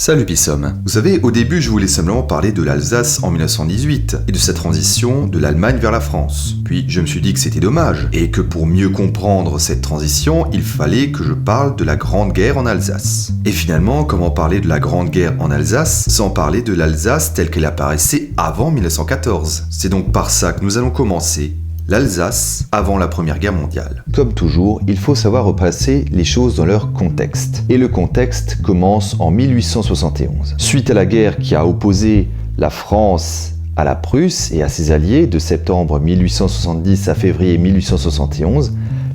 Salut Pissom. Vous savez, au début je voulais simplement parler de l'Alsace en 1918 et de sa transition de l'Allemagne vers la France. Puis je me suis dit que c'était dommage et que pour mieux comprendre cette transition, il fallait que je parle de la Grande Guerre en Alsace. Et finalement, comment parler de la Grande Guerre en Alsace sans parler de l'Alsace telle qu'elle apparaissait avant 1914 ? C'est donc par ça que nous allons commencer. L'Alsace avant la Première Guerre mondiale. Comme toujours, il faut savoir replacer les choses dans leur contexte. Et le contexte commence en 1871. Suite à la guerre qui a opposé la France à la Prusse et à ses alliés de septembre 1870 à février 1871,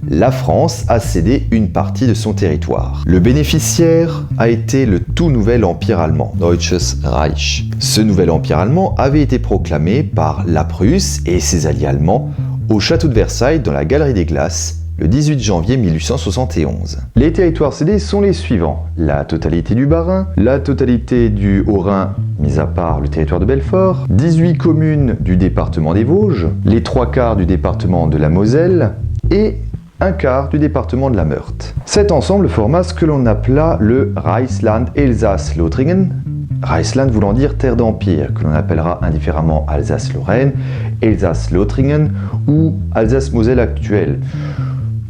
la France a cédé une partie de son territoire. Le bénéficiaire a été le tout nouvel empire allemand, Deutsches Reich. Ce nouvel empire allemand avait été proclamé par la Prusse et ses alliés allemands au château de Versailles dans la Galerie des Glaces, le 18 janvier 1871. Les territoires cédés sont les suivants: la totalité du Bas-Rhin, la totalité du Haut-Rhin, mis à part le territoire de Belfort, 18 communes du département des Vosges, les 3/4 du département de la Moselle et 1/4 du département de la Meurthe. Cet ensemble forma ce que l'on appela le Reichsland Elsass-Lothringen, Reichsland voulant dire terre d'empire, que l'on appellera indifféremment Alsace-Lorraine, Elsass-Lothringen ou Alsace-Moselle actuelle.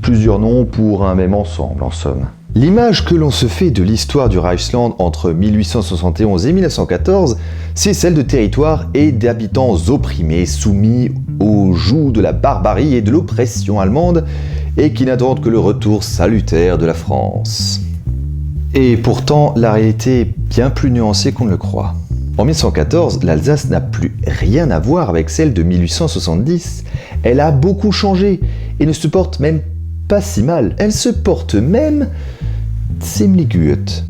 Plusieurs noms pour un même ensemble, en somme. L'image que l'on se fait de l'histoire du Reichsland entre 1871 et 1914, c'est celle de territoires et d'habitants opprimés, soumis au joug de la barbarie et de l'oppression allemande, et qui n'attendent que le retour salutaire de la France. Et pourtant, la réalité est bien plus nuancée qu'on ne le croit. En 1914, l'Alsace n'a plus rien à voir avec celle de 1870. Elle a beaucoup changé et ne se porte même pas si mal. Elle se porte même ziemlich gut.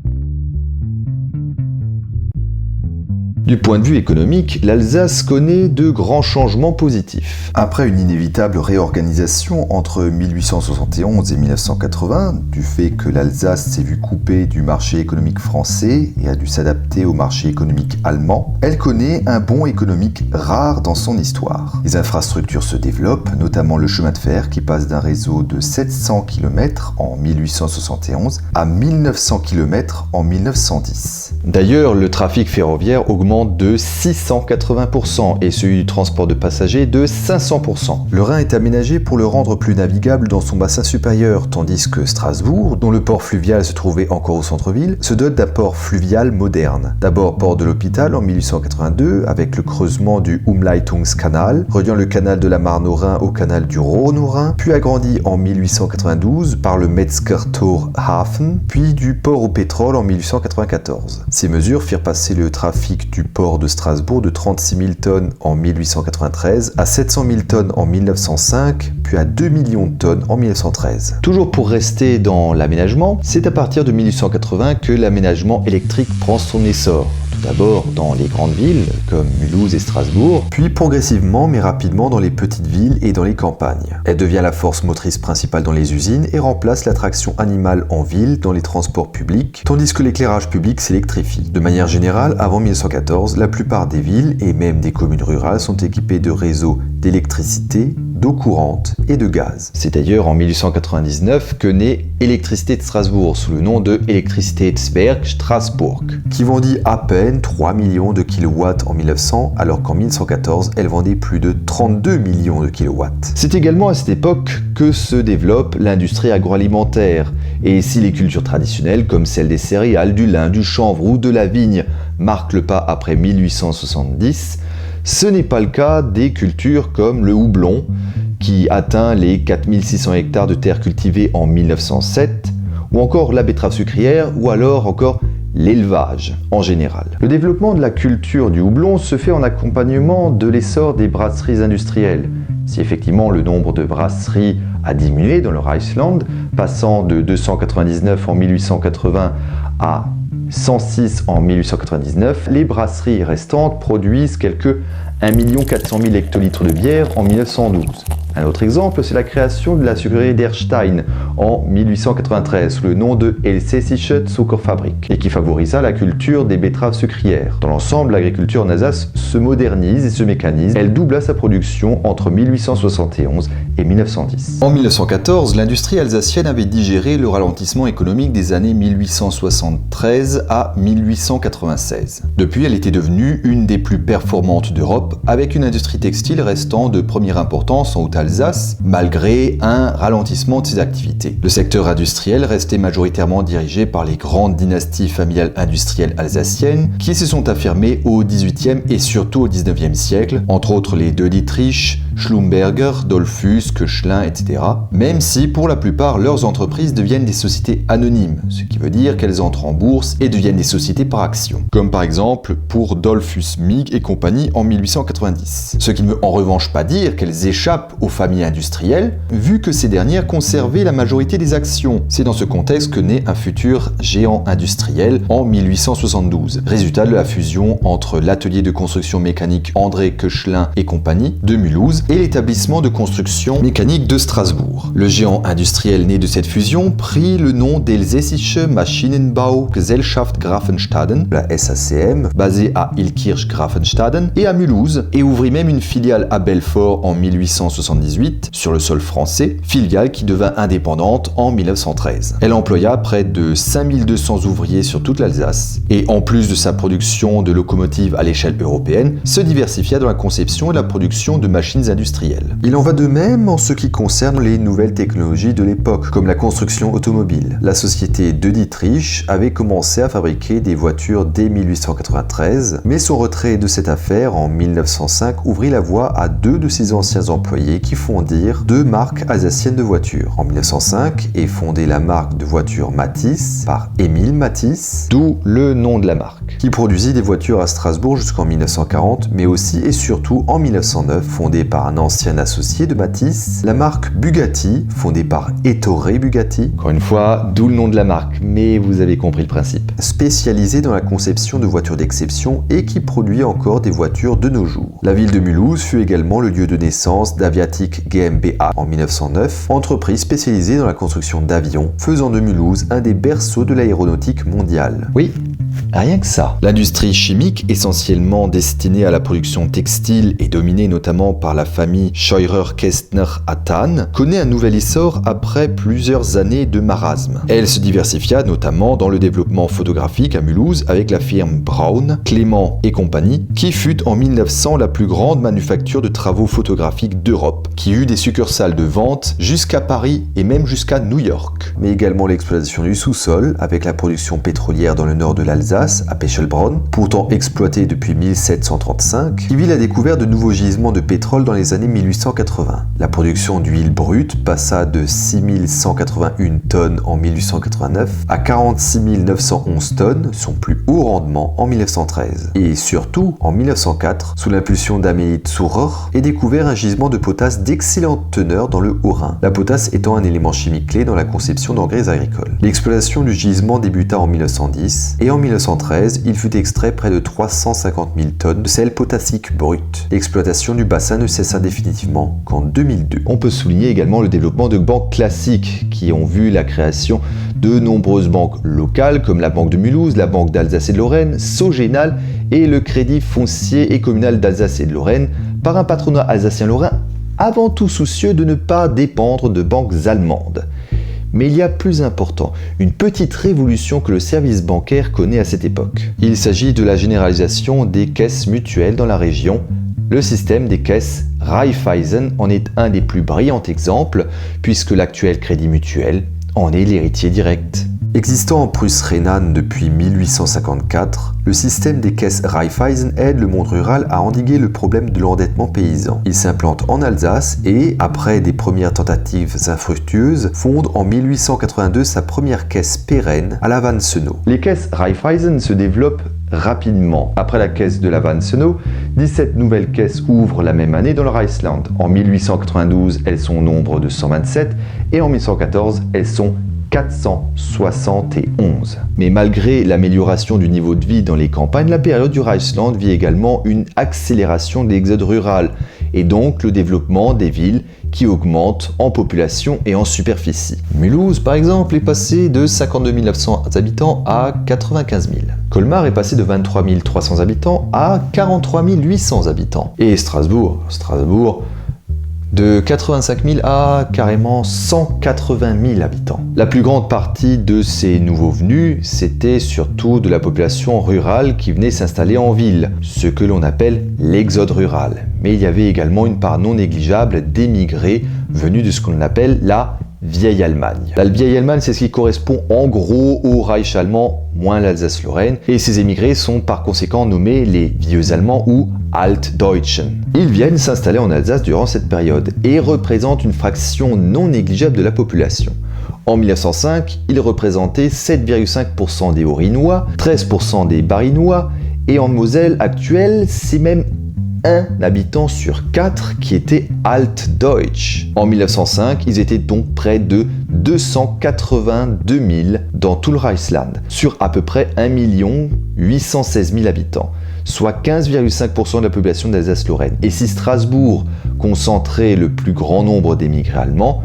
Du point de vue économique, l'Alsace connaît de grands changements positifs. Après une inévitable réorganisation entre 1871 et 1980, du fait que l'Alsace s'est vue coupée du marché économique français et a dû s'adapter au marché économique allemand, elle connaît un bond économique rare dans son histoire. Les infrastructures se développent, notamment le chemin de fer qui passe d'un réseau de 700 km en 1871 à 1900 km en 1910. D'ailleurs, le trafic ferroviaire augmente de 680% et celui du transport de passagers de 500%. Le Rhin est aménagé pour le rendre plus navigable dans son bassin supérieur, tandis que Strasbourg, dont le port fluvial se trouvait encore au centre-ville, se dote d'un port fluvial moderne. D'abord port de l'Hôpital en 1882 avec le creusement du Umleitungskanal, reliant le canal de la Marne au Rhin au canal du Rhône au Rhin, puis agrandi en 1892 par le Metzger-Tor Hafen, puis du port au pétrole en 1894. Ces mesures firent passer le trafic du port de Strasbourg de 36 000 tonnes en 1893 à 700 000 tonnes en 1905, puis à 2 millions de tonnes en 1913. Toujours pour rester dans l'aménagement, c'est à partir de 1880 que l'aménagement électrique prend son essor. Tout d'abord dans les grandes villes comme Mulhouse et Strasbourg, puis progressivement mais rapidement dans les petites villes et dans les campagnes. Elle devient la force motrice principale dans les usines et remplace la traction animale en ville dans les transports publics, tandis que l'éclairage public s'électrifie. De manière générale, avant 1914, la plupart des villes et même des communes rurales sont équipées de réseaux d'électricité, d'eau courante et de gaz. C'est d'ailleurs en 1899 que naît Électricité de Strasbourg sous le nom de Elektrizitätswerk Strasbourg, qui vendit à peine 3 millions de kilowatts en 1900, alors qu'en 1914, elle vendait plus de 32 millions de kilowatts. C'est également à cette époque que se développe l'industrie agroalimentaire, et si les cultures traditionnelles comme celles des céréales, du lin, du chanvre ou de la vigne marquent le pas après 1870, ce n'est pas le cas des cultures comme le houblon, qui atteint les 4600 hectares de terres cultivées en 1907, ou encore la betterave sucrière, ou alors encore l'élevage en général. Le développement de la culture du houblon se fait en accompagnement de l'essor des brasseries industrielles. Si effectivement le nombre de brasseries a diminué dans le Reichsland, passant de 299 en 1880 à 106 en 1899, les brasseries restantes produisent quelques 1 400 000 hectolitres de bière en 1912. Un autre exemple, c'est la création de la sucrerie d'Erstein en 1893 sous le nom de Elsässische Zuckerfabrik et qui favorisa la culture des betteraves sucrières. Dans l'ensemble, l'agriculture en Alsace se modernise et se mécanise. Elle doubla sa production entre 1871 et 1910. En 1914, l'industrie alsacienne avait digéré le ralentissement économique des années 1873 à 1896. Depuis, elle était devenue une des plus performantes d'Europe, avec une industrie textile restant de première importance en Haute-Alsace, malgré un ralentissement de ses activités. Le secteur industriel restait majoritairement dirigé par les grandes dynasties familiales industrielles alsaciennes qui se sont affirmées au XVIIIe et surtout au XIXe siècle, entre autres les deux Dietrich, Schlumberger, Dollfuss, Koechlin, etc. Même si pour la plupart leurs entreprises deviennent des sociétés anonymes, ce qui veut dire qu'elles entrent en bourse et deviennent des sociétés par action. Comme par exemple pour Dollfuss Mig et compagnie en 1890. Ce qui ne veut en revanche pas dire qu'elles échappent aux familles industrielles, vu que ces dernières conservaient la majorité des actions. C'est dans ce contexte que naît un futur géant industriel en 1872, résultat de la fusion entre l'atelier de construction mécanique André Koechlin et compagnie de Mulhouse et l'établissement de construction mécanique de Strasbourg. Le géant industriel né de cette fusion prit le nom d'Elsässische Maschinenbau Gesellschaft Grafenstaden, la SACM, basée à Illkirch-Grafenstaden et à Mulhouse, et ouvrit même une filiale à Belfort en 1878 sur le sol français, filiale qui devint indépendante en 1913. Elle employa près de 5200 ouvriers sur toute l'Alsace et en plus de sa production de locomotives à l'échelle européenne, se diversifia dans la conception et la production de machines industrielles. Il en va de même en ce qui concerne les nouvelles technologies de l'époque, comme la construction automobile. La société de Dietrich avait commencé à fabriquer des voitures dès 1893, mais son retrait de cette affaire en 1905 ouvrit la voie à deux de ses anciens employés qui fondirent deux marques alsaciennes de voitures. En 1905 est fondée la marque de voitures Matisse par Émile Matisse, d'où le nom de la marque, qui produisit des voitures à Strasbourg jusqu'en 1940, mais aussi et surtout en 1909, fondée par un ancien associé de Matisse, la marque Bugatti, fondée par Ettore Bugatti. Encore une fois, d'où le nom de la marque, mais vous avez compris le principe. Spécialisée dans la conception de voitures d'exception et qui produit encore des voitures de nos jours. La ville de Mulhouse fut également le lieu de naissance d'Aviatik GmbH en 1909, entreprise spécialisée dans la construction d'avions, faisant de Mulhouse un des berceaux de l'aéronautique mondiale. Oui, rien que ça. L'industrie chimique, essentiellement destinée à la production textile et dominée notamment par la famille Scheurer-Kestner-Hattan, connaît un nouvel essor après plusieurs années de marasme. Elle se diversifia notamment dans le développement photographique à Mulhouse avec la firme Braun, Clément et compagnie, qui fut en 1900 la plus grande manufacture de travaux photographiques d'Europe, qui eut des succursales de vente jusqu'à Paris et même jusqu'à New York. Mais également l'exploitation du sous-sol avec la production pétrolière dans le nord de l'Alsace, à Pechelbronn, pourtant exploitée depuis 1735, qui vit la découverte de nouveaux gisements de pétrole dans les années 1880. La production d'huile brute passa de 6181 tonnes en 1889 à 46 911 tonnes, son plus haut rendement en 1913. Et surtout, en 1904, sous l'impulsion d'Amélie Zurer, est découvert un gisement de potasse d'excellente teneur dans le Haut-Rhin, la potasse étant un élément chimique clé dans la conception d'engrais agricoles. L'exploitation du gisement débuta en 1910 et en 1913, il fut extrait près de 350 000 tonnes de sel potassique brut. L'exploitation du bassin ne cessa définitivement qu'en 2002. On peut souligner également le développement de banques classiques qui ont vu la création de nombreuses banques locales comme la Banque de Mulhouse, la Banque d'Alsace et de Lorraine, Sogénal et le Crédit foncier et communal d'Alsace et de Lorraine par un patronat alsacien-lorrain avant tout soucieux de ne pas dépendre de banques allemandes. Mais il y a plus important, une petite révolution que le service bancaire connaît à cette époque. Il s'agit de la généralisation des caisses mutuelles dans la région. Le système des caisses Raiffeisen en est un des plus brillants exemples, puisque l'actuel Crédit Mutuel en est l'héritier direct. Existant en Prusse rhénane depuis 1854, le système des caisses Raiffeisen aide le monde rural à endiguer le problème de l'endettement paysan. Il s'implante en Alsace et, après des premières tentatives infructueuses, fonde en 1882 sa première caisse pérenne à la Vansenau. Les caisses Raiffeisen se développent rapidement. Après la caisse de la Vansenau, 17 nouvelles caisses ouvrent la même année dans le Reichsland. En 1892, elles sont au nombre de 127 et en 1914, elles sont 471. Mais malgré l'amélioration du niveau de vie dans les campagnes, la période du Reichsland vit également une accélération de l'exode rural et donc le développement des villes qui augmentent en population et en superficie. Mulhouse, par exemple, est passé de 52 900 habitants à 95 000. Colmar est passé de 23 300 habitants à 43 800 habitants. Et Strasbourg de 85 000 à carrément 180 000 habitants. La plus grande partie de ces nouveaux venus, c'était surtout de la population rurale qui venait s'installer en ville, ce que l'on appelle l'exode rural. Mais il y avait également une part non négligeable d'émigrés venus de ce qu'on appelle la Vieille Allemagne. La Vieille Allemagne, c'est ce qui correspond en gros au Reich allemand, moins l'Alsace-Lorraine, et ces émigrés sont par conséquent nommés les Vieux Allemands ou Altdeutschen. Ils viennent s'installer en Alsace durant cette période et représentent une fraction non négligeable de la population. En 1905, ils représentaient 7,5% des Haut-Rhinois, 13% des Bas-Rhinois, et en Moselle actuelle, c'est même 1 habitant sur 4 qui était Altdeutsch. En 1905, ils étaient donc près de 282 000 dans tout le Reichsland, sur à peu près 1 816 000 habitants, soit 15,5% de la population d'Alsace-Lorraine. Et si Strasbourg concentrait le plus grand nombre d'émigrés allemands,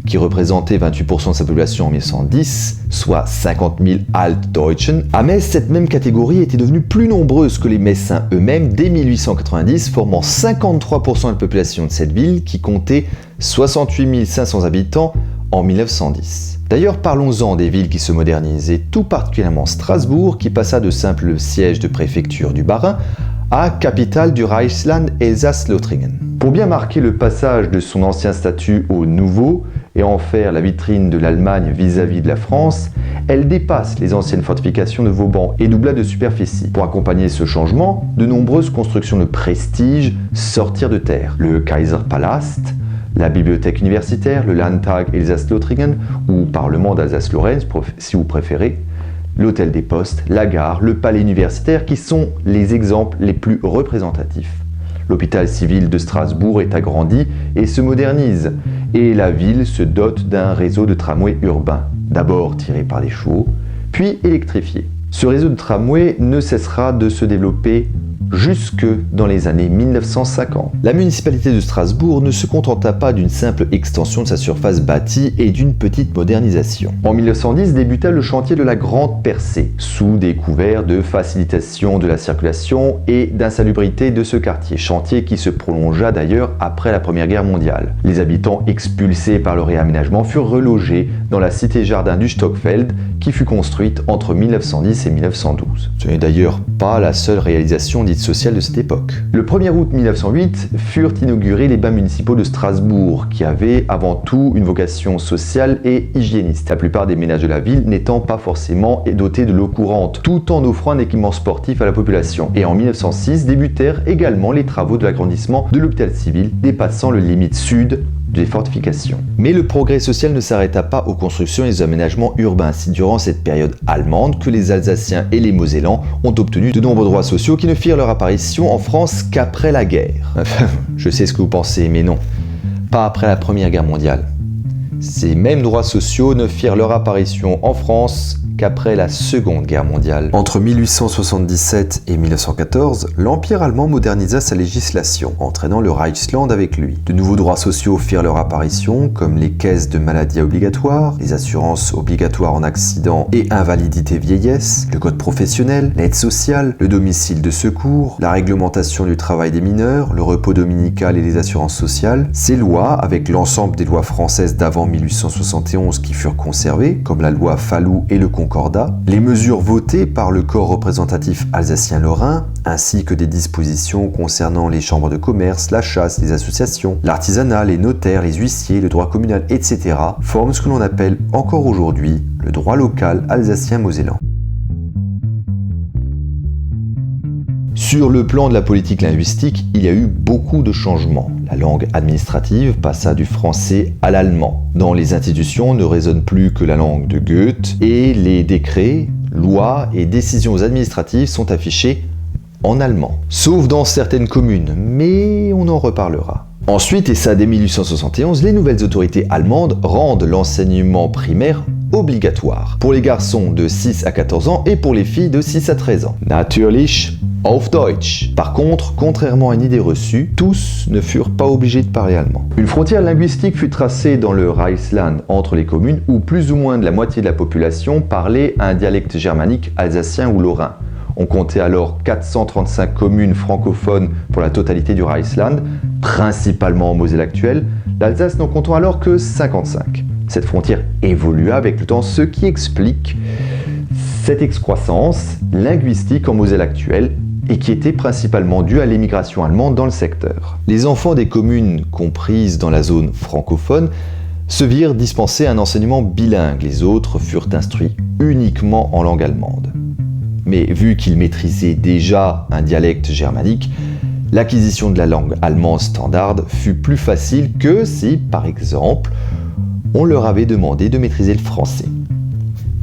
qui représentait 28% de sa population en 1910, soit 50 000 Altdeutschen, à Metz, cette même catégorie était devenue plus nombreuse que les Messins eux-mêmes dès 1890, formant 53% de la population de cette ville qui comptait 68 500 habitants en 1910. D'ailleurs, parlons-en des villes qui se modernisent, et tout particulièrement Strasbourg, qui passa de simple siège de préfecture du Bas-Rhin à capitale du Reichsland Elsass-Lothringen. Pour bien marquer le passage de son ancien statut au nouveau, et en faire la vitrine de l'Allemagne vis-à-vis de la France, elle dépasse les anciennes fortifications de Vauban et doubla de superficie. Pour accompagner ce changement, de nombreuses constructions de prestige sortirent de terre. Le Kaiserpalast, la bibliothèque universitaire, le Landtag Elsass-Lothringen ou Parlement d'Alsace-Lorraine si vous préférez, l'hôtel des postes, la gare, le palais universitaire qui sont les exemples les plus représentatifs. L'hôpital civil de Strasbourg est agrandi et se modernise, et la ville se dote d'un réseau de tramways urbains, d'abord tiré par des chevaux, puis électrifié. Ce réseau de tramways ne cessera de se développer jusque dans les années 1950. La municipalité de Strasbourg ne se contenta pas d'une simple extension de sa surface bâtie et d'une petite modernisation. En 1910 débuta le chantier de la Grande Percée, sous des couverts de facilitation de la circulation et d'insalubrité de ce quartier, chantier qui se prolongea d'ailleurs après la Première Guerre mondiale. Les habitants expulsés par le réaménagement furent relogés dans la cité-jardin du Stockfeld qui fut construite entre 1910 et 1912. Ce n'est d'ailleurs pas la seule réalisation dite sociale de cette époque. Le 1er août 1908 furent inaugurés les bains municipaux de Strasbourg, qui avaient avant tout une vocation sociale et hygiéniste, la plupart des ménages de la ville n'étant pas forcément dotés de l'eau courante, tout en offrant un équipement sportif à la population. Et en 1906 débutèrent également les travaux de l'agrandissement de l'hôpital civil, dépassant le limite sud des fortifications. Mais le progrès social ne s'arrêta pas aux constructions et aux aménagements urbains. C'est durant cette période allemande que les Alsaciens et les Mosellans ont obtenu de nombreux droits sociaux qui ne firent leur apparition en France qu'après la guerre. Je sais ce que vous pensez, mais non. Pas après la Première Guerre mondiale. Ces mêmes droits sociaux ne firent leur apparition en France qu'après la Seconde Guerre mondiale. Entre 1877 et 1914, l'Empire allemand modernisa sa législation, entraînant le Reichsland avec lui. De nouveaux droits sociaux firent leur apparition, comme les caisses de maladie obligatoires, les assurances obligatoires en accident et invalidité vieillesse, le code professionnel, l'aide sociale, le domicile de secours, la réglementation du travail des mineurs, le repos dominical et les assurances sociales. Ces lois, avec l'ensemble des lois françaises d'avant 1871 qui furent conservées, comme la loi Fallou et le Concordat, les mesures votées par le corps représentatif alsacien-lorrain, ainsi que des dispositions concernant les chambres de commerce, la chasse, les associations, l'artisanat, les notaires, les huissiers, le droit communal, etc., forment ce que l'on appelle encore aujourd'hui le droit local alsacien-mosellan. Sur le plan de la politique linguistique, il y a eu beaucoup de changements. La langue administrative passa du français à l'allemand. Dans les institutions ne résonne plus que la langue de Goethe et les décrets, lois et décisions administratives sont affichés en allemand. Sauf dans certaines communes, mais on en reparlera. Ensuite, et ça dès 1871, les nouvelles autorités allemandes rendent l'enseignement primaire obligatoire, pour les garçons de 6 à 14 ans et pour les filles de 6 à 13 ans. Natürlich auf Deutsch. Par contre, contrairement à une idée reçue, tous ne furent pas obligés de parler allemand. Une frontière linguistique fut tracée dans le Reichsland entre les communes où plus ou moins de la moitié de la population parlait un dialecte germanique alsacien ou lorrain. On comptait alors 435 communes francophones pour la totalité du Reichsland, principalement en Moselle actuelle, l'Alsace n'en comptant alors que 55. Cette frontière évolua avec le temps, ce qui explique cette excroissance linguistique en Moselle actuelle et qui était principalement due à l'émigration allemande dans le secteur. Les enfants des communes comprises dans la zone francophone se virent dispenser un enseignement bilingue, les autres furent instruits uniquement en langue allemande. Mais vu qu'ils maîtrisaient déjà un dialecte germanique, l'acquisition de la langue allemande standard fut plus facile que si, par exemple, on leur avait demandé de maîtriser le français.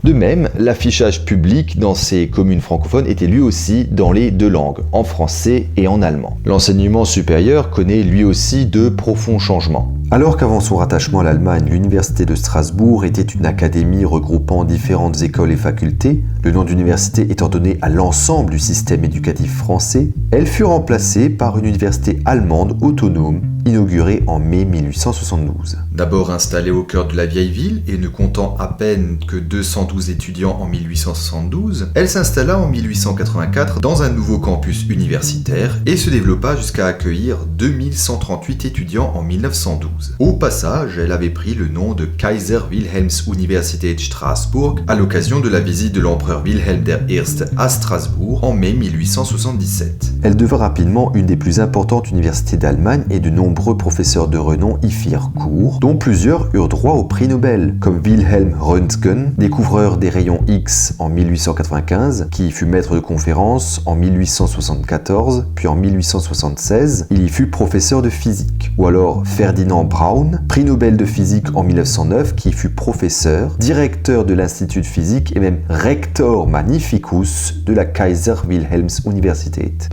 De même, l'affichage public dans ces communes francophones était lui aussi dans les deux langues, en français et en allemand. L'enseignement supérieur connaît lui aussi de profonds changements. Alors qu'avant son rattachement à l'Allemagne, l'université de Strasbourg était une académie regroupant différentes écoles et facultés, le nom d'université étant donné à l'ensemble du système éducatif français, elle fut remplacée par une université allemande autonome, inaugurée en mai 1872. D'abord installée au cœur de la vieille ville et ne comptant à peine que 212 étudiants en 1872, elle s'installa en 1884 dans un nouveau campus universitaire et se développa jusqu'à accueillir 2138 étudiants en 1912. Au passage, elle avait pris le nom de Kaiser Wilhelms Universität Straßburg à l'occasion de la visite de l'empereur Wilhelm I à Strasbourg en mai 1877. Elle devint rapidement une des plus importantes universités d'Allemagne et de nombreux professeurs de renom y firent cours, dont plusieurs eurent droit au prix Nobel, comme Wilhelm Röntgen, découvreur des rayons X en 1895, qui fut maître de conférence en 1874, puis en 1876, il y fut professeur de physique, ou alors Ferdinand Braun, prix Nobel de physique en 1909, qui fut professeur, directeur de l'Institut de physique et même rector magnificus de la Kaiser Wilhelms Universität.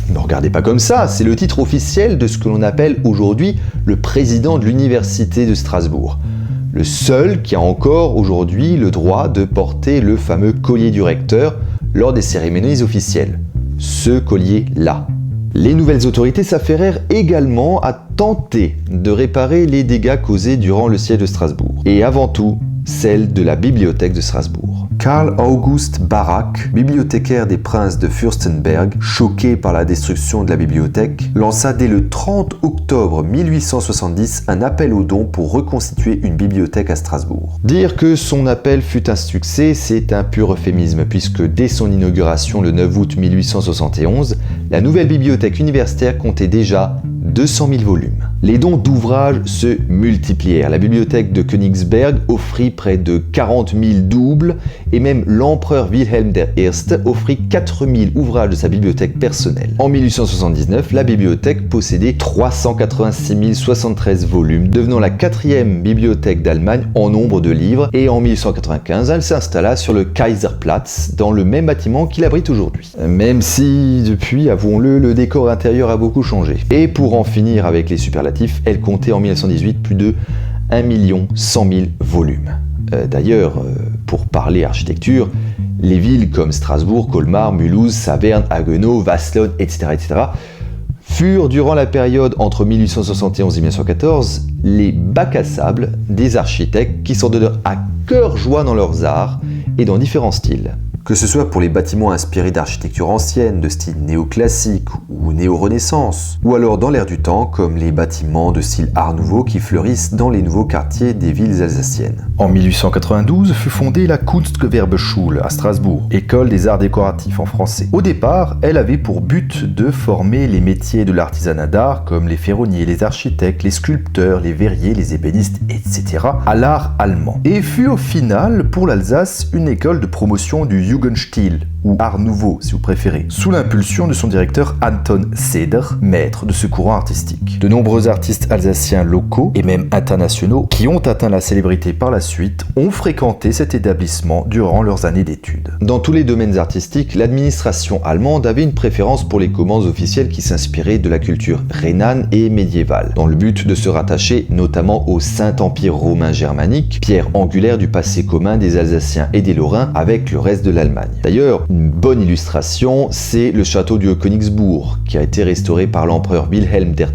Ne regardez pas comme ça, c'est le titre officiel de ce que l'on appelle aujourd'hui le président de l'université de Strasbourg. Le seul qui a encore aujourd'hui le droit de porter le fameux collier du recteur lors des cérémonies officielles. Ce collier-là. Les nouvelles autorités s'affairèrent également à tenter de réparer les dégâts causés durant le siège de Strasbourg. Et avant tout, celle de la bibliothèque de Strasbourg. Karl August Barak, bibliothécaire des princes de Fürstenberg, choqué par la destruction de la bibliothèque, lança dès le 30 octobre 1870 un appel aux dons pour reconstituer une bibliothèque à Strasbourg. Dire que son appel fut un succès, c'est un pur euphémisme, puisque dès son inauguration le 9 août 1871, la nouvelle bibliothèque universitaire comptait déjà 200 000 volumes. Les dons d'ouvrages se multiplièrent. La bibliothèque de Königsberg offrit près de 40 000 doubles et même l'empereur Wilhelm I offrit 4 000 ouvrages de sa bibliothèque personnelle. En 1879, la bibliothèque possédait 386 073 volumes, devenant la 4e bibliothèque d'Allemagne en nombre de livres, et en 1895, elle s'installa sur le Kaiserplatz, dans le même bâtiment qu'il abrite aujourd'hui. Même si, depuis, avouons-le, le décor intérieur a beaucoup changé. Et pour en finir avec les superlatifs, elle comptait en 1918 plus de 1 100 000 volumes. D'ailleurs, pour parler architecture, les villes comme Strasbourg, Colmar, Mulhouse, Saverne, Haguenau, Wasselonne, etc., furent durant la période entre 1871 et 1914 les bacs à sable des architectes qui s'en donnèrent à cœur joie dans leurs arts et dans différents styles. Que ce soit pour les bâtiments inspirés d'architecture ancienne, de style néoclassique ou néo-renaissance, ou alors dans l'air du temps, comme les bâtiments de style art nouveau qui fleurissent dans les nouveaux quartiers des villes alsaciennes. En 1892 fut fondée la Kunstgewerbeschule à Strasbourg, école des arts décoratifs en français. Au départ, elle avait pour but de former les métiers de l'artisanat d'art, comme les ferronniers, les architectes, les sculpteurs, les verriers, les ébénistes, etc., à l'art allemand. Et fut au final, pour l'Alsace, une école de promotion du Jugendstil, ou Art Nouveau si vous préférez, sous l'impulsion de son directeur Anton Seder, maître de ce courant artistique. De nombreux artistes alsaciens locaux et même internationaux qui ont atteint la célébrité par la suite ont fréquenté cet établissement durant leurs années d'études. Dans tous les domaines artistiques, l'administration allemande avait une préférence pour les commandes officielles qui s'inspiraient de la culture rhénane et médiévale, dans le but de se rattacher notamment au Saint-Empire romain germanique, pierre angulaire du passé commun des Alsaciens et des Lorrains avec le reste de l'Allemagne. D'ailleurs, une bonne illustration, c'est le château de Königsbourg, qui a été restauré par l'empereur Wilhelm II.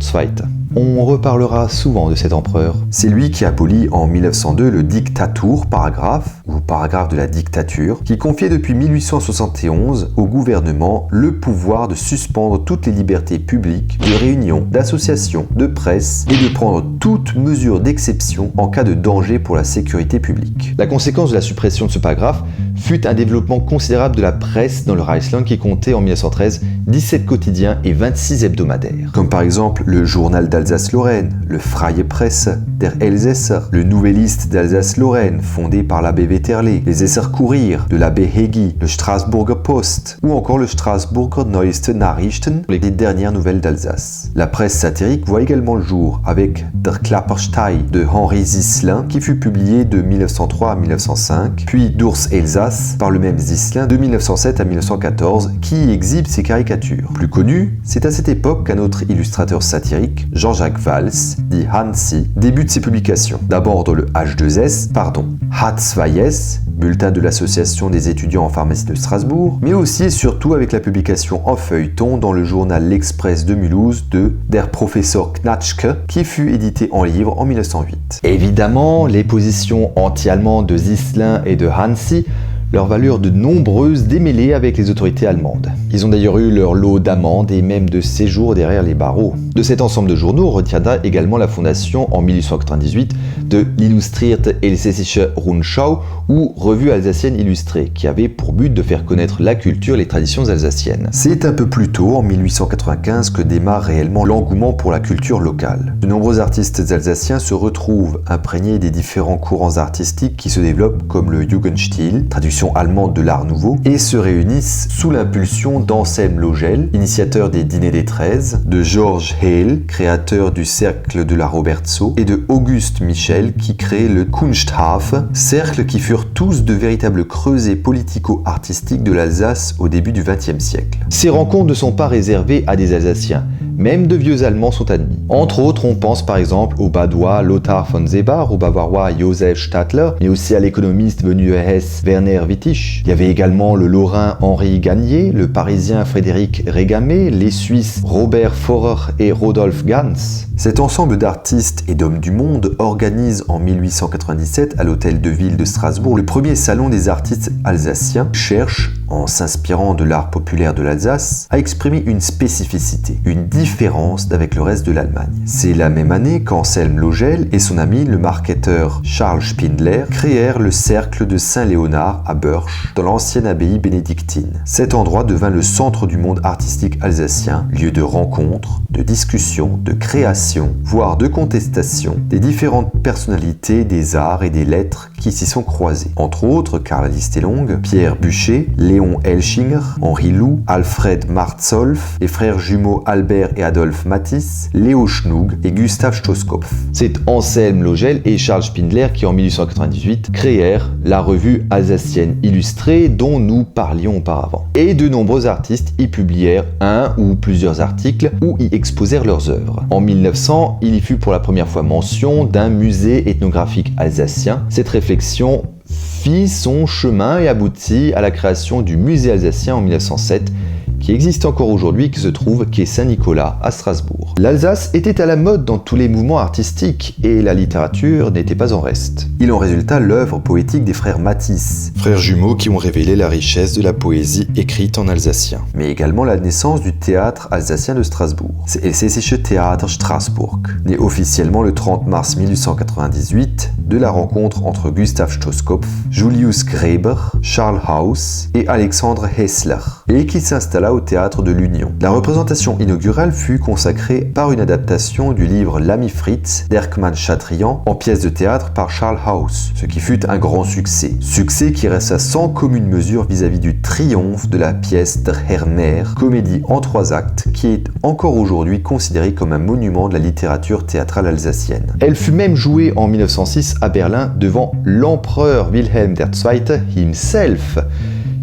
On reparlera souvent de cet empereur. C'est lui qui abolit en 1902 le Diktatur paragraphe, ou paragraphe de la dictature, qui confiait depuis 1871 au gouvernement le pouvoir de suspendre toutes les libertés publiques, de réunion, d'association, de presse, et de prendre toute mesure d'exception en cas de danger pour la sécurité publique. La conséquence de la suppression de ce paragraphe fut un développement considérable de la presse dans le Reichsland qui comptait en 1913 17 quotidiens et 26 hebdomadaires. Comme par exemple le journal d'Alsace-Lorraine, le Freie Presse der Elsässer, le Nouvelliste d'Alsace-Lorraine fondé par l'abbé Vetterle, les Esser Kurier de l'abbé Hegi, le Straßburger Post ou encore le Straßburger Neueste Nachrichten, les dernières nouvelles d'Alsace. La presse satirique voit également le jour avec Der Klapperstei de Henri Zislin qui fut publié de 1903 à 1905, puis Durchs Elsass par le même Zislin de 1907 à 1914 qui exhibe ses caricatures. Plus connu, c'est à cette époque qu'un autre illustrateur satirique, Jean-Jacques Valls, dit Hansi, débute ses publications. D'abord dans le H2S, H2S, bulletin de l'association des étudiants en pharmacie de Strasbourg, mais aussi et surtout avec la publication en feuilleton dans le journal L'Express de Mulhouse de Der Professor Knatschke, qui fut édité en livre en 1908. Évidemment, les positions anti-allemandes de Zislin et de Hansi leur valurent de nombreuses démêlés avec les autorités allemandes. Ils ont d'ailleurs eu leur lot d'amendes et même de séjours derrière les barreaux. De cet ensemble de journaux retiendra également la fondation en 1898 de l'Illustrierte Elsässische Rundschau ou Revue alsacienne illustrée, qui avait pour but de faire connaître la culture et les traditions alsaciennes. C'est un peu plus tôt, en 1895, que démarre réellement l'engouement pour la culture locale. De nombreux artistes alsaciens se retrouvent imprégnés des différents courants artistiques qui se développent comme le Jugendstil, traduction allemande de l'Art Nouveau, et se réunissent sous l'impulsion d'Anselm Logel, initiateur des Dîners des 13, de George Hale, créateur du Cercle de la Robertso, et de Auguste Michel qui crée le Kunsthafe, cercles qui furent tous de véritables creusets politico-artistiques de l'Alsace au début du XXe siècle. Ces rencontres ne sont pas réservées à des Alsaciens. Même de vieux Allemands sont admis. Entre autres, on pense par exemple au Badois Lothar von Sebar, au Bavarois Josef Stadler, mais aussi à l'économiste venu de Hesse Werner Wittich. Il y avait également le Lorrain Henri Gagnier, le Parisien Frédéric Régamé, les Suisses Robert Forer et Rodolphe Gans. Cet ensemble d'artistes et d'hommes du monde organise en 1897 à l'Hôtel de Ville de Strasbourg le premier salon des artistes alsaciens, cherche, en s'inspirant de l'art populaire de l'Alsace, à exprimer une spécificité, une différence d'avec le reste de l'Allemagne. C'est la même année qu'Anselm Logel et son ami le marketeur Charles Spindler créèrent le Cercle de Saint-Léonard à Börsch, dans l'ancienne abbaye bénédictine. Cet endroit devint le centre du monde artistique alsacien, lieu de rencontres, de discussions, de création, voire de contestation des différentes personnalités des arts et des lettres qui s'y sont croisées. Entre autres, car la liste est longue, Pierre Bucher, Léon Elschinger, Henri Lou, Alfred Martzolf, les frères jumeaux Albert et Adolphe Matisse, Léo Schnoug et Gustav Stoskopf. C'est Anselm Logel et Charles Spindler qui en 1898 créèrent la revue alsacienne illustrée dont nous parlions auparavant. Et de nombreux artistes y publièrent un ou plusieurs articles ou y exposèrent leurs œuvres. En 1900, il y fut pour la première fois mention d'un musée ethnographique alsacien. Cette réflexion fit son chemin et aboutit à la création du musée alsacien en 1907, qui existe encore aujourd'hui et qui se trouve quai Saint-Nicolas à Strasbourg. L'Alsace était à la mode dans tous les mouvements artistiques et la littérature n'était pas en reste. Il en résulta l'œuvre poétique des frères Matisse, frères jumeaux qui ont révélé la richesse de la poésie écrite en alsacien, mais également la naissance du théâtre alsacien de Strasbourg. C'est Elsässische Theater Straßburg, né officiellement le 30 mars 1898 de la rencontre entre Gustav Stoskopf, Julius Gräber, Charles Haus et Alexandre Hessler, et qui s'installa Gala au théâtre de l'Union. La représentation inaugurale fut consacrée par une adaptation du livre L'ami Fritz d'Erckmann-Chatrian en pièce de théâtre par Charles House, ce qui fut un grand succès. Succès qui resta sans commune mesure vis-à-vis du triomphe de la pièce Der Herr Mehr, comédie en 3 actes qui est encore aujourd'hui considérée comme un monument de la littérature théâtrale alsacienne. Elle fut même jouée en 1906 à Berlin devant l'empereur Wilhelm II himself,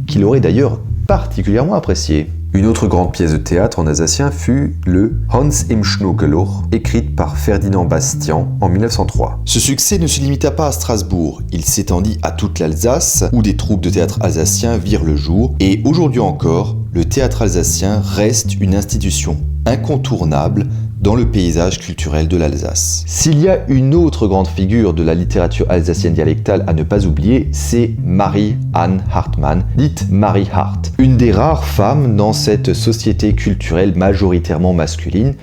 qu'il aurait d'ailleurs particulièrement apprécié. Une autre grande pièce de théâtre en alsacien fut le Hans im Schnuckeloch, écrite par Ferdinand Bastian en 1903. Ce succès ne se limita pas à Strasbourg, il s'étendit à toute l'Alsace, où des troupes de théâtre alsaciens virent le jour, et aujourd'hui encore, le théâtre alsacien reste une institution incontournable dans le paysage culturel de l'Alsace. S'il y a une autre grande figure de la littérature alsacienne dialectale à ne pas oublier, c'est Marie-Anne Hartmann, dite Marie Hart. Une des rares femmes dans cette société culturelle majoritairement masculine,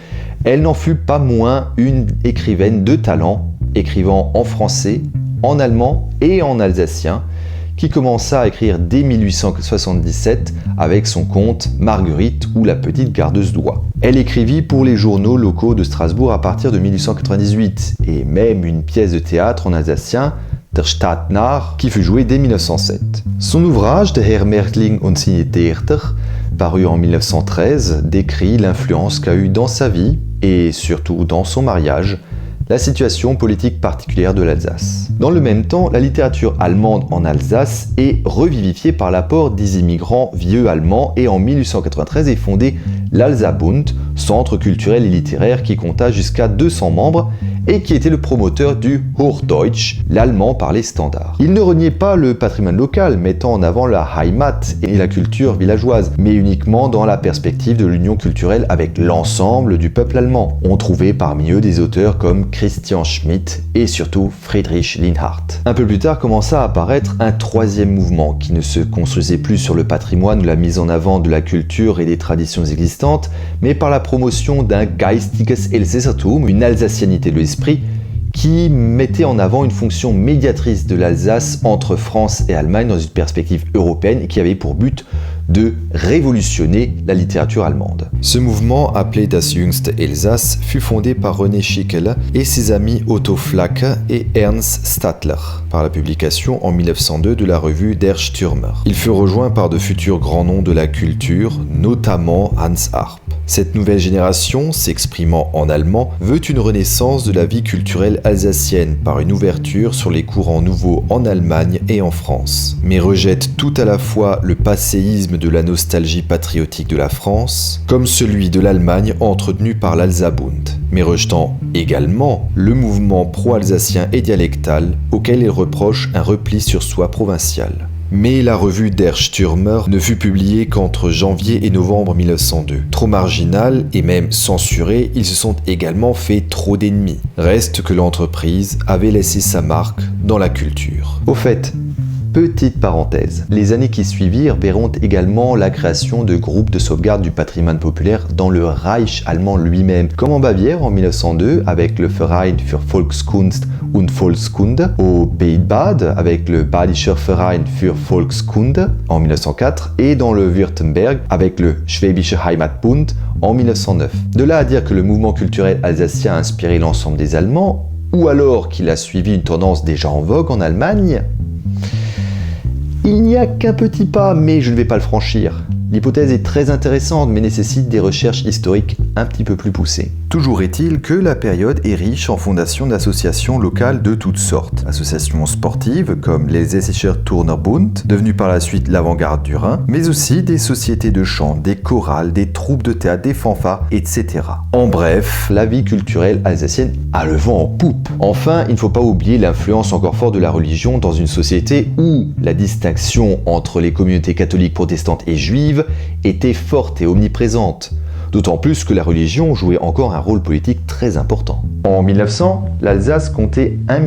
elle n'en fut pas moins une écrivaine de talent, écrivant en français, en allemand et en alsacien, qui commença à écrire dès 1877 avec son conte Marguerite ou la petite gardeuse d'oie. Elle écrivit pour les journaux locaux de Strasbourg à partir de 1898 et même une pièce de théâtre en alsacien, Der Stadtnarr, qui fut jouée dès 1907. Son ouvrage, Der Herr Mertling und seine Theater, paru en 1913, décrit l'influence qu'a eue dans sa vie et surtout dans son mariage la situation politique particulière de l'Alsace. Dans le même temps, la littérature allemande en Alsace est revivifiée par l'apport des immigrants vieux allemands et en 1893 est fondé l'Alsabund, centre culturel et littéraire qui compta jusqu'à 200 membres et qui était le promoteur du Hochdeutsch, l'allemand parlé standard. Il ne reniait pas le patrimoine local, mettant en avant la Heimat et la culture villageoise, mais uniquement dans la perspective de l'union culturelle avec l'ensemble du peuple allemand. On trouvait parmi eux des auteurs comme Christian Schmidt et surtout Friedrich Linhart. Un peu plus tard commença à apparaître un troisième mouvement qui ne se construisait plus sur le patrimoine ou la mise en avant de la culture et des traditions existantes, mais par la promotion d'un Geistiges Elsässertum, une alsacianité de l'esprit, qui mettait en avant une fonction médiatrice de l'Alsace entre France et Allemagne dans une perspective européenne et qui avait pour but de révolutionner la littérature allemande. Ce mouvement, appelé Das Jüngste Elsass, fut fondé par René Schickel et ses amis Otto Flacke et Ernst Stadler, par la publication en 1902 de la revue Der Stürmer. Il fut rejoint par de futurs grands noms de la culture, notamment Hans Arp. Cette nouvelle génération, s'exprimant en allemand, veut une renaissance de la vie culturelle alsacienne par une ouverture sur les courants nouveaux en Allemagne et en France, mais rejette tout à la fois le passéisme de la nostalgie patriotique de la France, comme celui de l'Allemagne entretenu par l'Alsabund, mais rejetant également le mouvement pro-alsacien et dialectal auquel il reproche un repli sur soi provincial. Mais la revue Der Stürmer ne fut publiée qu'entre janvier et novembre 1902. Trop marginal et même censuré, ils se sont également fait trop d'ennemis. Reste que l'entreprise avait laissé sa marque dans la culture. Au fait, petite parenthèse, les années qui suivirent verront également la création de groupes de sauvegarde du patrimoine populaire dans le Reich allemand lui-même, comme en Bavière en 1902 avec le Verein für Volkskunst und Volkskunde, au Pays de Bade avec le Badischer Verein für Volkskunde en 1904 et dans le Württemberg avec le Schwäbische Heimatbund en 1909. De là à dire que le mouvement culturel alsacien a inspiré l'ensemble des Allemands, ou alors qu'il a suivi une tendance déjà en vogue en Allemagne, il n'y a qu'un petit pas, mais je ne vais pas le franchir. L'hypothèse est très intéressante, mais nécessite des recherches historiques un petit peu plus poussées. Toujours est-il que la période est riche en fondations d'associations locales de toutes sortes. Associations sportives comme les Hessischer Turnerbund, devenues par la suite l'Avant-Garde du Rhin, mais aussi des sociétés de chant, des chorales, des troupes de théâtre, des fanfares, etc. En bref, la vie culturelle alsacienne a le vent en poupe. Enfin, il ne faut pas oublier l'influence encore forte de la religion dans une société où la distinction entre les communautés catholiques, protestantes et juives était forte et omniprésente. D'autant plus que la religion jouait encore un rôle politique très important. En 1900, l'Alsace comptait 1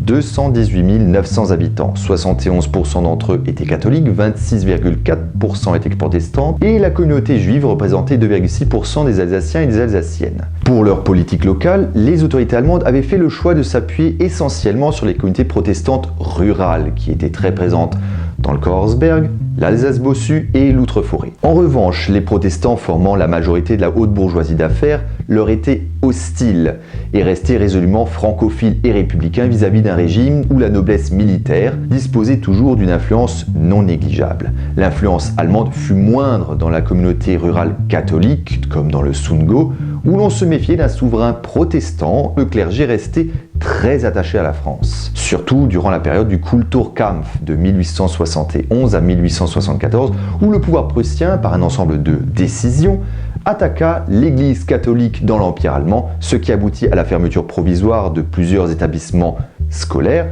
218 900 habitants. 71% d'entre eux étaient catholiques, 26,4% étaient protestants, et la communauté juive représentait 2,6% des Alsaciens et des Alsaciennes. Pour leur politique locale, les autorités allemandes avaient fait le choix de s'appuyer essentiellement sur les communautés protestantes rurales, qui étaient très présentes dans le Korsberg, l'Alsace-Bossu et l'Outre-Forêt. En revanche, les protestants formant la majorité de la haute bourgeoisie d'affaires leur étaient hostiles et restaient résolument francophiles et républicains vis-à-vis d'un régime où la noblesse militaire disposait toujours d'une influence non négligeable. L'influence allemande fut moindre dans la communauté rurale catholique, comme dans le Sundgau, où l'on se méfiait d'un souverain protestant, le clergé restait très attaché à la France. Surtout durant la période du Kulturkampf de 1871 à 1874, où le pouvoir prussien, par un ensemble de décisions, attaqua l'église catholique dans l'Empire allemand, ce qui aboutit à la fermeture provisoire de plusieurs établissements scolaires,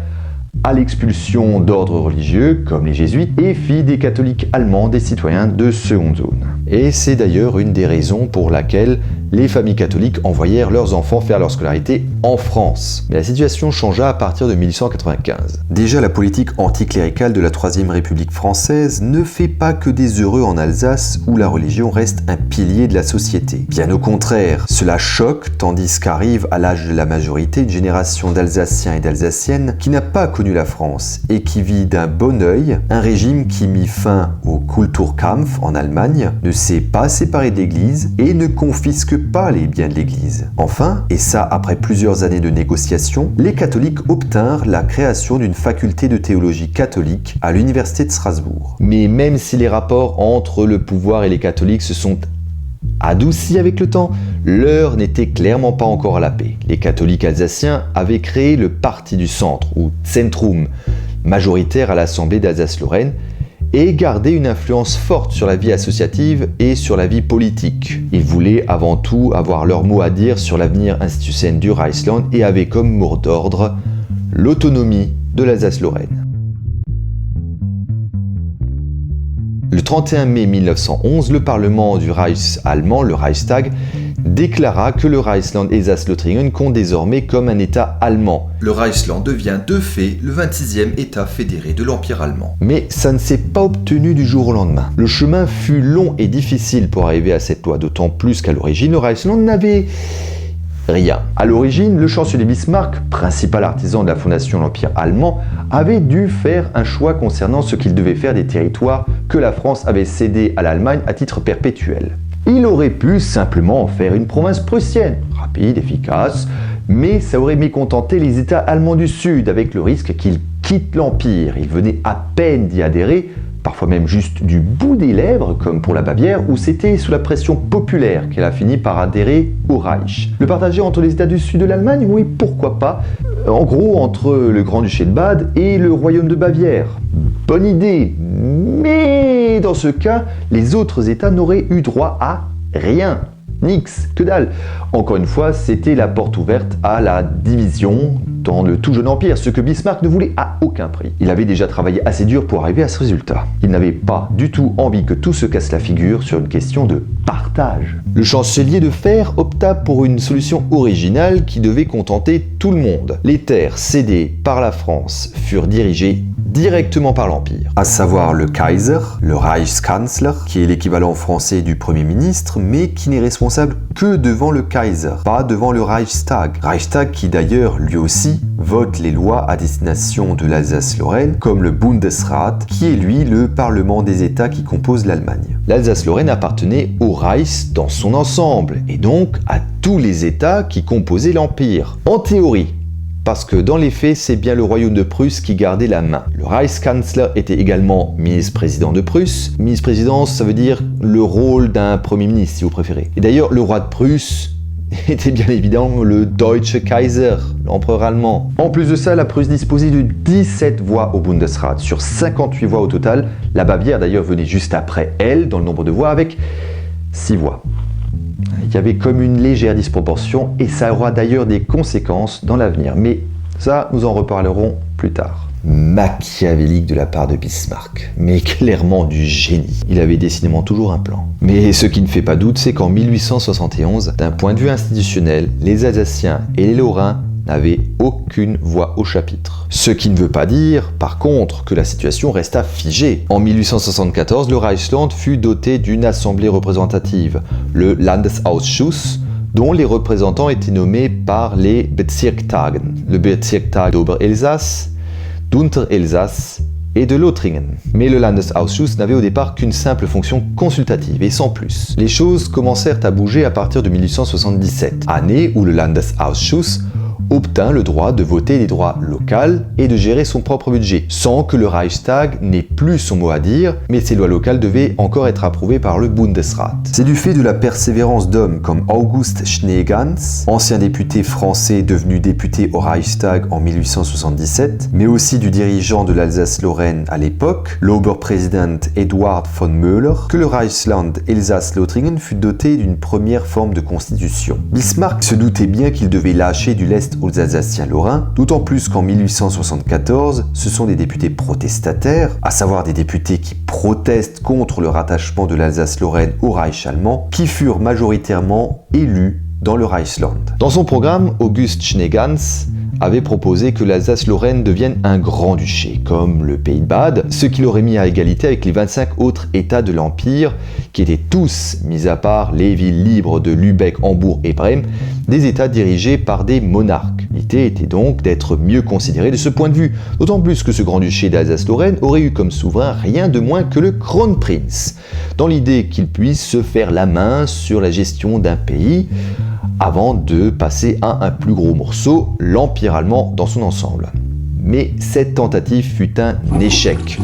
à l'expulsion d'ordres religieux comme les jésuites et fit des catholiques allemands des citoyens de seconde zone. Et c'est d'ailleurs une des raisons pour laquelle les familles catholiques envoyèrent leurs enfants faire leur scolarité en France. Mais la situation changea à partir de 1895. Déjà, la politique anticléricale de la Troisième République française ne fait pas que des heureux en Alsace où la religion reste un pilier de la société. Bien au contraire, cela choque tandis qu'arrive à l'âge de la majorité une génération d'Alsaciens et d'Alsaciennes qui n'a pas connu la France et qui vit d'un bon œil un régime qui mit fin au Kulturkampf en Allemagne, ne s'est pas séparé de l'Église et ne confisque pas les biens de l'Église. Enfin, et ça après plusieurs années de négociations, les catholiques obtinrent la création d'une faculté de théologie catholique à l'université de Strasbourg. Mais même si les rapports entre le pouvoir et les catholiques se sont adoucis avec le temps, l'heure n'était clairement pas encore à la paix. Les catholiques alsaciens avaient créé le Parti du Centre, ou Zentrum, majoritaire à l'Assemblée d'Alsace-Lorraine, et garder une influence forte sur la vie associative et sur la vie politique. Ils voulaient avant tout avoir leur mot à dire sur l'avenir institutionnel du Reichsland et avaient comme mot d'ordre l'autonomie de l'Alsace-Lorraine. Le 31 mai 1911, le Parlement du Reich allemand, le Reichstag, déclara que le Reichsland Elsass-Lothringen compte désormais comme un État allemand. Le Reichsland devient de fait le 26e État fédéré de l'Empire allemand. Mais ça ne s'est pas obtenu du jour au lendemain. Le chemin fut long et difficile pour arriver à cette loi, d'autant plus qu'à l'origine, le Reichsland n'avait rien. À l'origine, le chancelier Bismarck, principal artisan de la fondation de l'Empire allemand, avait dû faire un choix concernant ce qu'il devait faire des territoires que la France avait cédés à l'Allemagne à titre perpétuel. Il aurait pu simplement en faire une province prussienne, rapide, efficace, mais ça aurait mécontenté les États allemands du Sud, avec le risque qu'ils quittent l'Empire. Ils venaient à peine d'y adhérer, parfois même juste du bout des lèvres, comme pour la Bavière, où c'était sous la pression populaire qu'elle a fini par adhérer au Reich. Le partager entre les États du Sud de l'Allemagne, oui, pourquoi pas. En gros, entre le Grand-Duché de Bade et le Royaume de Bavière. Bonne idée, mais dans ce cas, les autres États n'auraient eu droit à rien. Nix, que dalle. Encore une fois, c'était la porte ouverte à la division dans le tout jeune empire, ce que Bismarck ne voulait à aucun prix. Il avait déjà travaillé assez dur pour arriver à ce résultat. Il n'avait pas du tout envie que tout se casse la figure sur une question de partage. Le chancelier de fer opta pour une solution originale qui devait contenter tout le monde. Les terres cédées par la France furent dirigées directement par l'Empire. À savoir le Kaiser, le Reichskanzler, qui est l'équivalent français du Premier ministre, mais qui n'est responsable que devant le Kaiser, pas devant le Reichstag. Reichstag qui d'ailleurs, lui aussi, vote les lois à destination de l'Alsace-Lorraine, comme le Bundesrat, qui est lui le Parlement des États qui composent l'Allemagne. L'Alsace-Lorraine appartenait au Reich dans son ensemble, et donc à tous les États qui composaient l'Empire. En théorie, parce que dans les faits, c'est bien le royaume de Prusse qui gardait la main. Le Reichskanzler était également ministre-président de Prusse. Ministre-présidence, ça veut dire le rôle d'un premier ministre, si vous préférez. Et d'ailleurs, le roi de Prusse était bien évidemment le Deutsche Kaiser, l'empereur allemand. En plus de ça, la Prusse disposait de 17 voix au Bundesrat, sur 58 voix au total. La Bavière d'ailleurs venait juste après elle, dans le nombre de voix, avec 6 voix. Il y avait comme une légère disproportion et ça aura d'ailleurs des conséquences dans l'avenir. Mais ça, nous en reparlerons plus tard. Machiavélique de la part de Bismarck, mais clairement du génie. Il avait décidément toujours un plan. Mais ce qui ne fait pas doute, c'est qu'en 1871, d'un point de vue institutionnel, les Alsaciens et les Lorrains n'avaient aucune voix au chapitre. Ce qui ne veut pas dire, par contre, que la situation resta figée. En 1874, le Reichsland fut doté d'une assemblée représentative, le Landesausschuss, dont les représentants étaient nommés par les Bezirktagen, le Bezirktag d'Oberelsass, d'Unterelsass et de Lothringen. Mais le Landesausschuss n'avait au départ qu'une simple fonction consultative et sans plus. Les choses commencèrent à bouger à partir de 1877, année où le Landesausschuss obtint le droit de voter des droits locaux et de gérer son propre budget, sans que le Reichstag n'ait plus son mot à dire, mais ces lois locales devaient encore être approuvées par le Bundesrat. C'est du fait de la persévérance d'hommes comme August Schneegans, ancien député français devenu député au Reichstag en 1877, mais aussi du dirigeant de l'Alsace-Lorraine à l'époque, l'Oberpräsident Eduard von Möller, que le Reichsland Elsass-Lothringen fut doté d'une première forme de constitution. Bismarck se doutait bien qu'il devait lâcher du lest aux Alsaciens lorrains, d'autant plus qu'en 1874, ce sont des députés protestataires, à savoir des députés qui protestent contre le rattachement de l'Alsace-Lorraine au Reich allemand, qui furent majoritairement élus dans le Reichsland. Dans son programme, August Schneegans avait proposé que l'Alsace-Lorraine devienne un grand-duché, comme le Pays de Bade, ce qui l'aurait mis à égalité avec les 25 autres États de l'Empire, qui étaient tous, mis à part les villes libres de Lübeck, Hambourg et Brême, des États dirigés par des monarques. L'idée était donc d'être mieux considéré de ce point de vue, d'autant plus que ce grand-duché d'Alsace-Lorraine aurait eu comme souverain rien de moins que le Kronprinz, dans l'idée qu'il puisse se faire la main sur la gestion d'un pays, avant de passer à un plus gros morceau, l'Empire allemand dans son ensemble. Mais cette tentative fut un échec,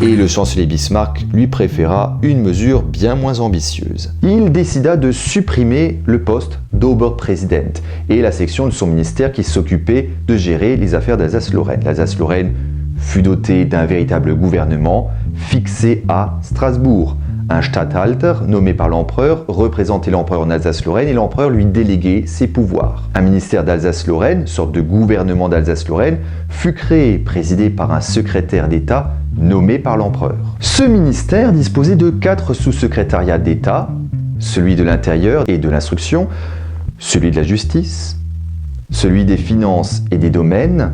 et le chancelier Bismarck lui préféra une mesure bien moins ambitieuse. Il décida de supprimer le poste d'Oberpräsident et la section de son ministère qui s'occupait de gérer les affaires d'Alsace-Lorraine. L'Alsace-Lorraine fut dotée d'un véritable gouvernement fixé à Strasbourg. Un Statthalter nommé par l'empereur représentait l'empereur en Alsace-Lorraine et l'empereur lui déléguait ses pouvoirs. Un ministère d'Alsace-Lorraine, sorte de gouvernement d'Alsace-Lorraine, fut créé, présidé par un secrétaire d'État nommé par l'empereur. Ce ministère disposait de 4 sous-secrétariats d'État, celui de l'Intérieur et de l'Instruction, celui de la Justice, celui des Finances et des Domaines,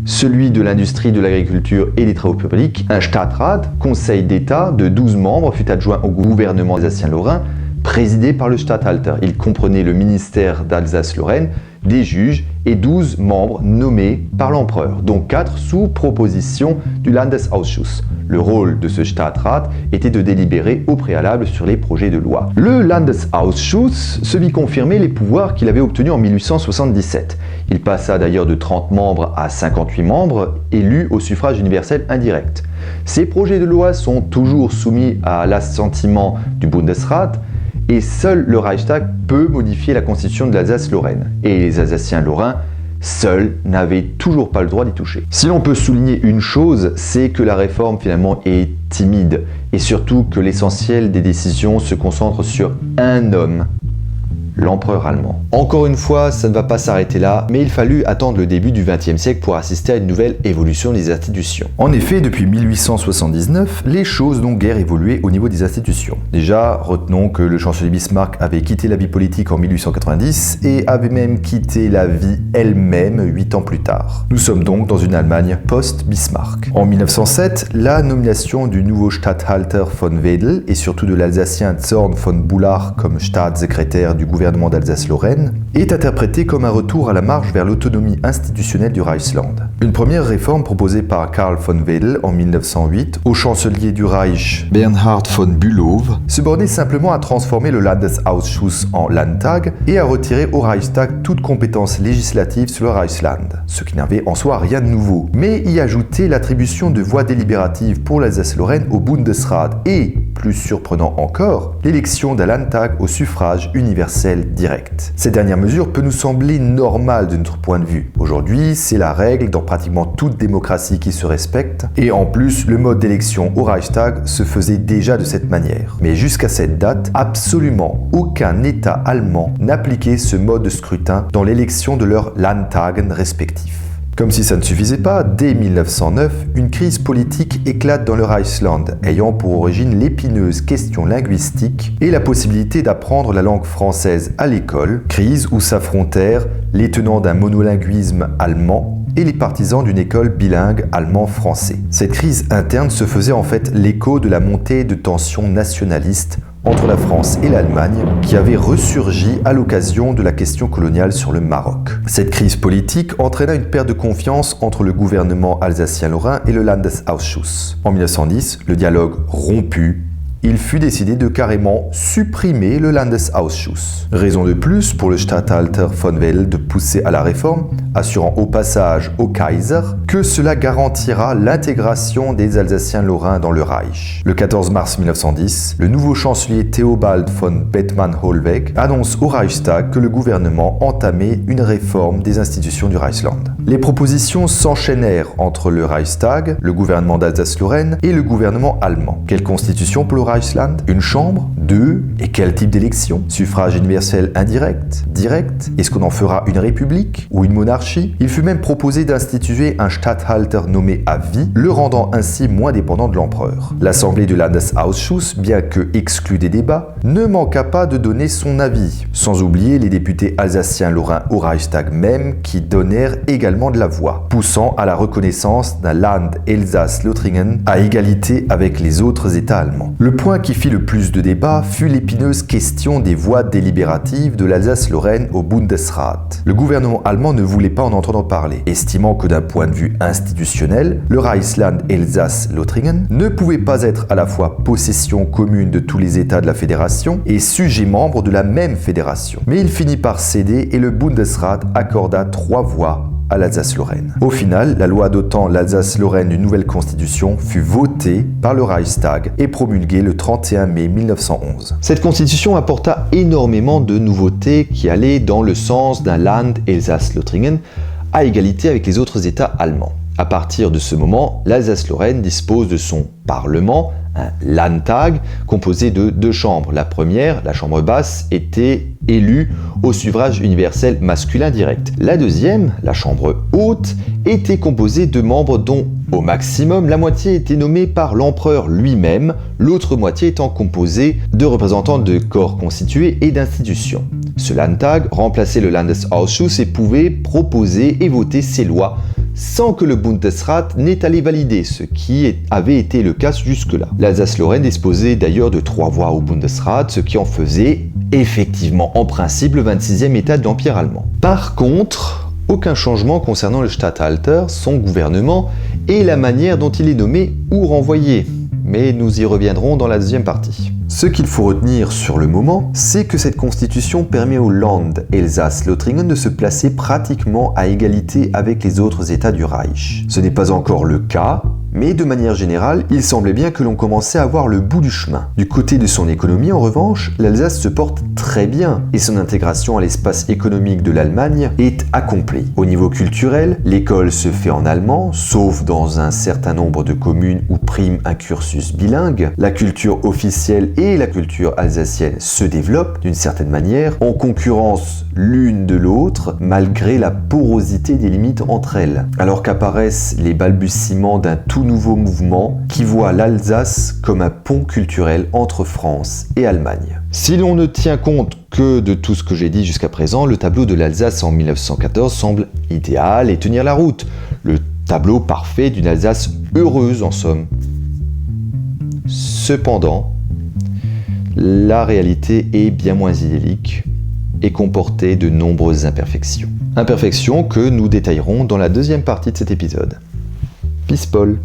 celui de l'industrie, de l'agriculture et des travaux publics. Un Stadtrat, conseil d'État de 12 membres, fut adjoint au gouvernement alsacien-lorrain, présidé par le Statthalter. Il comprenait le ministère d'Alsace-Lorraine, des juges et 12 membres nommés par l'empereur, dont 4 sous proposition du Landesausschuss. Le rôle de ce Stadtrat était de délibérer au préalable sur les projets de loi. Le Landesausschuss se vit confirmer les pouvoirs qu'il avait obtenus en 1877. Il passa d'ailleurs de 30 membres à 58 membres, élus au suffrage universel indirect. Ces projets de loi sont toujours soumis à l'assentiment du Bundesrat, et seul le Reichstag peut modifier la constitution de l'Alsace-Lorraine. Et les Alsaciens lorrains, seuls, n'avaient toujours pas le droit d'y toucher. Si l'on peut souligner une chose, c'est que la réforme finalement est timide, et surtout que l'essentiel des décisions se concentre sur un homme, l'empereur allemand. Encore une fois, ça ne va pas s'arrêter là, mais il fallut attendre le début du XXe siècle pour assister à une nouvelle évolution des institutions. En effet, depuis 1879, les choses n'ont guère évolué au niveau des institutions. Déjà, retenons que le chancelier Bismarck avait quitté la vie politique en 1890 et avait même quitté la vie elle-même 8 ans plus tard. Nous sommes donc dans une Allemagne post-Bismarck. En 1907, la nomination du nouveau Statthalter von Wedel et surtout de l'Alsacien Zorn von Bullach comme Staatssekrétaire du gouvernement d'Alsace-Lorraine est interprété comme un retour à la marche vers l'autonomie institutionnelle du Reichsland. Une première réforme proposée par Karl von Wedel en 1908 au chancelier du Reich Bernhard von Bülow se bornait simplement à transformer le Landesausschuss en Landtag et à retirer au Reichstag toute compétence législative sur le Reichsland, ce qui n'avait en soi rien de nouveau, mais y ajouter l'attribution de voix délibératives pour l'Alsace-Lorraine au Bundesrat et, plus surprenant encore, l'élection d'un Landtag au suffrage universel direct. Cette dernière mesure peut nous sembler normale de notre point de vue. Aujourd'hui, c'est la règle dans pratiquement toute démocratie qui se respecte, et en plus, le mode d'élection au Reichstag se faisait déjà de cette manière. Mais jusqu'à cette date, absolument aucun État allemand n'appliquait ce mode de scrutin dans l'élection de leurs Landtagen respectifs. Comme si ça ne suffisait pas, dès 1909, une crise politique éclate dans le Reichsland, ayant pour origine l'épineuse question linguistique et la possibilité d'apprendre la langue française à l'école, crise où s'affrontèrent les tenants d'un monolinguisme allemand et les partisans d'une école bilingue allemand-français. Cette crise interne se faisait en fait l'écho de la montée de tensions nationalistes entre la France et l'Allemagne qui avait ressurgi à l'occasion de la question coloniale sur le Maroc. Cette crise politique entraîna une perte de confiance entre le gouvernement alsacien-lorrain et le Landesausschuss. En 1910, le dialogue rompu, il fut décidé de carrément supprimer le Landesausschuss. Raison de plus pour le Statthalter von Wedel de pousser à la réforme, assurant au passage au Kaiser que cela garantira l'intégration des Alsaciens-Lorrains dans le Reich. Le 14 mars 1910, le nouveau chancelier Theobald von Bethmann-Hollweg annonce au Reichstag que le gouvernement entamait une réforme des institutions du Reichsland. Les propositions s'enchaînèrent entre le Reichstag, le gouvernement d'Alsace-Lorraine et le gouvernement allemand. Quelle constitution pour le Reichsland? Une chambre? 2? Et quel type d'élection? Suffrage universel indirect? Direct? Est-ce qu'on en fera une république ou une monarchie? Il fut même proposé d'instituer un Statthalter nommé à vie, le rendant ainsi moins dépendant de l'empereur. L'assemblée du Landesausschuss, bien que exclue des débats, ne manqua pas de donner son avis, sans oublier les députés alsaciens-lorrains au Reichstag même qui donnèrent également de la voix, poussant à la reconnaissance d'un Land Elsass-Lothringen à égalité avec les autres États allemands. Le point qui fit le plus de débats fut l'épineuse question des voix délibératives de l'Alsace-Lorraine au Bundesrat. Le gouvernement allemand ne voulait pas en entendre parler, estimant que d'un point de vue institutionnel, le Reichsland Elsass-Lothringen ne pouvait pas être à la fois possession commune de tous les États de la fédération et sujet membre de la même fédération. Mais il finit par céder et le Bundesrat accorda 3 voix à l'Alsace-Lorraine. Au final, la loi dotant l'Alsace-Lorraine d'une nouvelle constitution fut votée par le Reichstag et promulguée le 31 mai 1911. Cette constitution apporta énormément de nouveautés qui allaient dans le sens d'un Land Elsass-Lothringen à égalité avec les autres États allemands. À partir de ce moment, l'Alsace-Lorraine dispose de son parlement, un Landtag, composé de 2 chambres. La première, la chambre basse, était élue au suffrage universel masculin direct. La deuxième, la chambre haute, était composée de membres dont, au maximum, la moitié était nommée par l'empereur lui-même, l'autre moitié étant composée de représentants de corps constitués et d'institutions. Ce Landtag remplaçait le Landesausschuss et pouvait proposer et voter ses lois sans que le Bundesrat n'ait à les valider, ce qui avait été le cas jusque-là. L'Alsace-Lorraine disposait d'ailleurs de 3 voix au Bundesrat, ce qui en faisait effectivement en principe le 26e État de l'Empire allemand. Par contre, aucun changement concernant le Statthalter, son gouvernement et la manière dont il est nommé ou renvoyé. Mais nous y reviendrons dans la deuxième partie. Ce qu'il faut retenir sur le moment, c'est que cette constitution permet au Land Elsass-Lothringen de se placer pratiquement à égalité avec les autres États du Reich. Ce n'est pas encore le cas, mais de manière générale, il semblait bien que l'on commençait à voir le bout du chemin. Du côté de son économie, en revanche, l'Alsace se porte très bien et son intégration à l'espace économique de l'Allemagne est accomplie. Au niveau culturel, l'école se fait en allemand, sauf dans un certain nombre de communes où prime un cursus bilingue. La culture officielle et la culture alsacienne se développent d'une certaine manière, en concurrence l'une de l'autre, malgré la porosité des limites entre elles. Alors qu'apparaissent les balbutiements d'un tout nouveau mouvement qui voit l'Alsace comme un pont culturel entre France et Allemagne. Si l'on ne tient compte que de tout ce que j'ai dit jusqu'à présent, le tableau de l'Alsace en 1914 semble idéal et tenir la route. Le tableau parfait d'une Alsace heureuse en somme. Cependant, la réalité est bien moins idyllique et comportait de nombreuses imperfections. Imperfections que nous détaillerons dans la deuxième partie de cet épisode. Peace Paul.